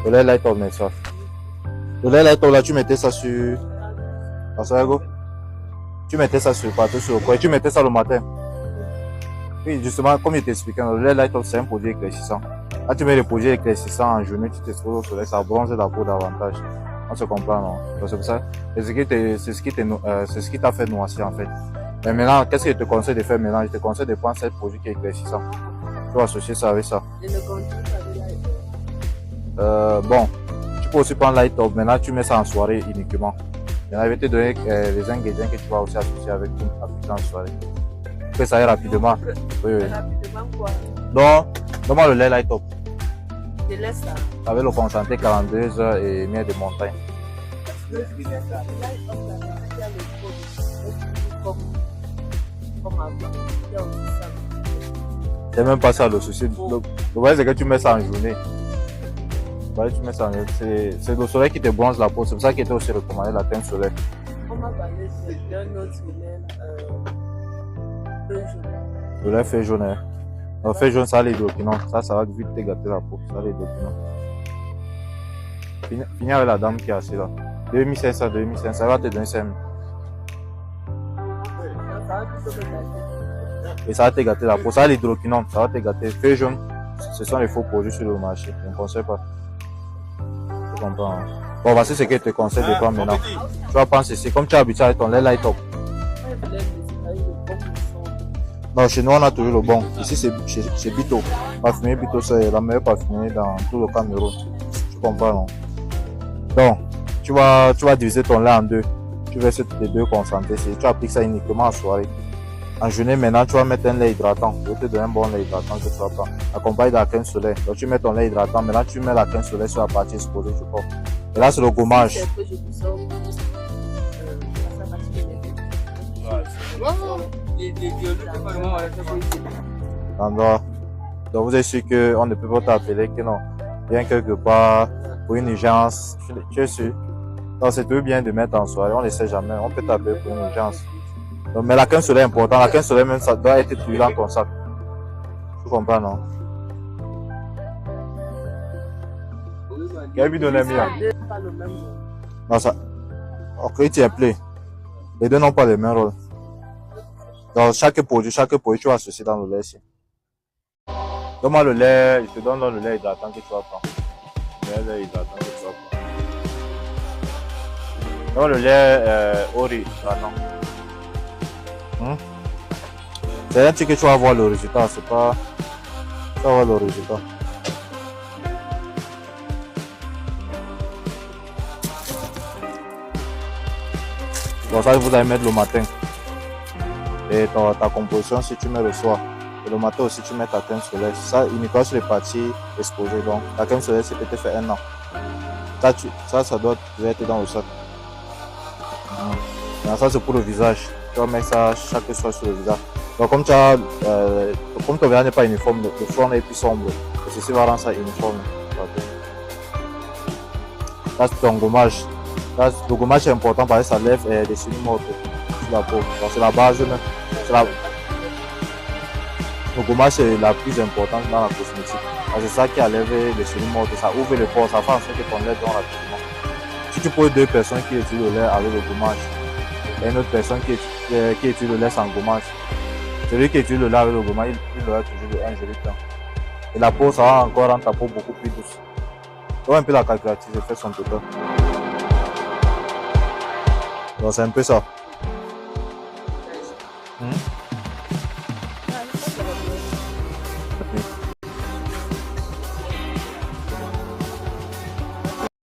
Le lait light up, mais ça. Le lait light up, là, tu mettais ça sur. Ah, ça va, go? Tu mettais ça sur partout sur quoi? Tu mettais ça le matin. Oui, justement, comme je t'expliquais, le lait light up, c'est un produit éclaircissant. Quand tu mets le produit éclaircissant en journée, tu t'exposes au soleil, ça bronze la peau davantage. On se comprend, non? Donc, c'est pour ça. C'est ce qui t'a fait noircir, en fait. Mais maintenant, qu'est-ce que je te conseille de faire maintenant? Je te conseille de prendre ce produit qui est éclaircissant. Tu vas associer ça avec ça. Et le contenu avec light. Bon, tu peux aussi prendre light up. Maintenant, tu mets ça en soirée uniquement. Maintenant, je vais te donner les ingrédients que tu vas aussi associer avec en soirée. Fais ça rapidement. Oui, oui. Rapidement quoi? Donc, donne-moi le lait light up. Je laisse ça. Avec le concentré 42 heures et miel de montagne. C'est même pas ça le souci. Le problème c'est que tu mets ça en journée. Tu mets ça en journée. C'est le soleil qui te bronze la peau. C'est pour ça qu'il était aussi recommandé la crème solaire. On m'a parlé d'un autre Le lait fait jaune. Hein. Le fait jaune, ça a l'hydroquinone. Ça va vite te gâter la peau. Ça a l'hydroquinone. Finis avec la dame qui est assise là. 2500, ça va te donner 5 000. Et ça va te gâter la peau. Ça a l'hydroquinone. Ça va te gâter. Fait jaune, ce sont les faux produits sur le marché. Je ne conseille pas. Tu comprends. Hein? Bon, voici ce que je te conseille de prendre maintenant. Tu vas prendre ceci. Comme tu as habitué avec ton lait light up. Non, chez nous, on a toujours le bon. Ici, c'est Bito. Parfumerie Bito, c'est la meilleure parfumerie dans tout le Cameroun. Tu comprends, non? Donc, tu vas diviser ton lait en deux. Tu verses les deux concentrés. Tu appliques ça uniquement en soirée. En journée, maintenant, tu vas mettre un lait hydratant. Je vais te donner un bon lait hydratant que tu vas prendre. Accompagné de la crème solaire. Donc, tu mets ton lait hydratant. Maintenant, tu mets la crème solaire sur la partie exposée du corps. Et là, c'est le gommage. Donc vous êtes sûr qu'on ne peut pas t'appeler que non. Bien quelque part, pour une urgence, tu es sûr. Donc c'est tout bien de mettre en soirée, on ne sait jamais, on peut t'appeler pour une urgence. Donc, mais la crème solaire est importante, la crème solaire même ça doit être tout dans ton sac. Tu comprends, non? Quel bidon est mieux? Non, ça. Ok, tu es appelé. Les deux n'ont pas le même rôle. Dans chaque produit, tu vas associer dans le lait ici. Donne-moi le lait, je te donne le lait hydratant que tu vas prendre. Le lait hydratant que tu vas prendre. Donne le lait Ori hydratant. C'est un truc que tu vas voir le résultat, c'est pas. Tu vas voir le résultat. Bon, ça, vous allez mettre le matin. Et ta composition, si tu mets le soir. Et le matin aussi, tu mets ta crème solaire. Ça, uniquement sur les parties exposées. Donc, la crème solaire, c'est peut-être fait 1 an. Ça doit être dans le sac. Ça, c'est pour le visage. Tu vas mettre ça chaque soir sur le visage. Donc, comme ton visage n'est pas uniforme, le front est plus sombre. Et ceci va rendre ça uniforme. Là, c'est ton gommage. Là, le gommage est important parce que ça lève des cellules mortes sur la peau. Donc, c'est la base même. Le gommage, c'est la plus importante dans la cosmétique. C'est ça qui enlève les cellules mortes. Ça ouvre le pores, ça fait en sorte que ton lait donne rapidement. Si tu poses deux personnes qui utilisent le lait avec le gommage, et une autre personne qui utilise le lait sans gommage, celui qui utilise le lait avec le gommage, il aura toujours un joli teint. Et la peau, ça va encore rendre ta peau beaucoup plus douce. Donc un peu la calculatrice, je fais son total. Donc c'est un peu ça.